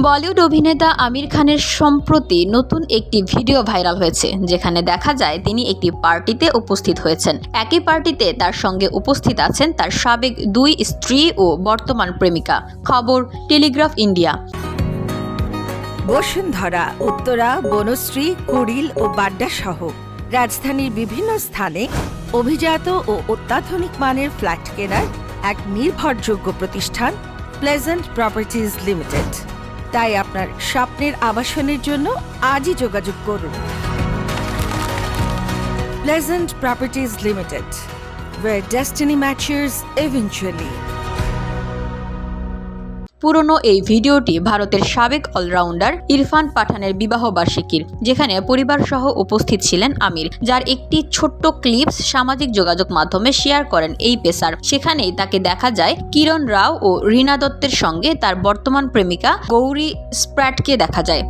বলিউড অভিনেতা আমির খানের সম্প্রতি নতুন একটি ভিডিও ভাইরাল হয়েছে, যেখানে দেখা যায় তিনি একটি পার্টিতে উপস্থিত হয়েছেন। একই পার্টিতে তার সঙ্গে উপস্থিত আছেন তার সাবেক 2 স্ত্রী ও বর্তমান প্রেমিকা। খবর টেলিগ্রাফ ইন্ডিয়া। বসুন্ধরা, উত্তরা, বনশ্রী, কুড়িল ও বাড্ডা সহ রাজধানীর বিভিন্ন স্থানে অভিজাত ও অত্যাধুনিক মানের ফ্ল্যাট কেনার এক নির্ভরযোগ্য প্রতিষ্ঠান প্লেজেন্ট প্রপার্টিজ লিমিটেড। তাই আপনার স্বপ্নের আবাসনের জন্য আজই যোগাযোগ করুন। Pleasant properties limited, where destiny matches eventually। পুরনো এই ভিডিওটি ভারতের সাবেক অলরাউন্ডার ইরফান পাঠানের বিবাহবার্ষিকীর, যেখানে পরিবার সহ উপস্থিত ছিলেন আমির, যার একটি ছোট্ট ক্লিপস সামাজিক যোগাযোগ মাধ্যমে শেয়ার করেন এই পেসার। সেখানেই তাকে দেখা যায় কিরণ রাও ও রীনা দত্তের সঙ্গে তার বর্তমান প্রেমিকা গৌরী স্প্র্যাটকে দেখা যায়।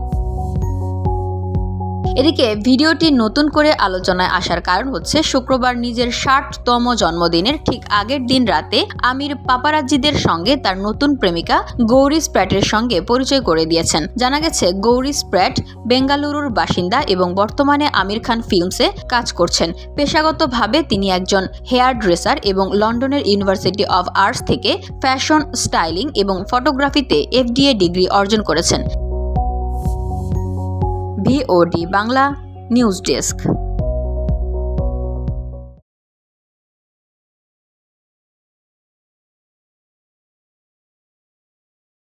এদিকে ভিডিওটি নতুন করে আলোচনায় আসার কারণ হচ্ছে, শুক্রবার নিজের 60তম জন্মদিনের ঠিক আগের দিন রাতে আমির পাপারাজ্জিদের সঙ্গে তার নতুন প্রেমিকা গৌরী স্প্র্যাটের সঙ্গে পরিচয় করে দিয়েছেন। জানা গেছে, গৌরী স্প্র্যাট বেঙ্গালুরুর বাসিন্দা এবং বর্তমানে আমির খান ফিল্মসে কাজ করছেন। পেশাগতভাবে তিনি একজন হেয়ার ড্রেসার এবং লন্ডনের ইউনিভার্সিটি অব আর্টস থেকে ফ্যাশন স্টাইলিং এবং ফটোগ্রাফিতে FDA ডিগ্রি অর্জন করেছেন। VOD Bangla news desk.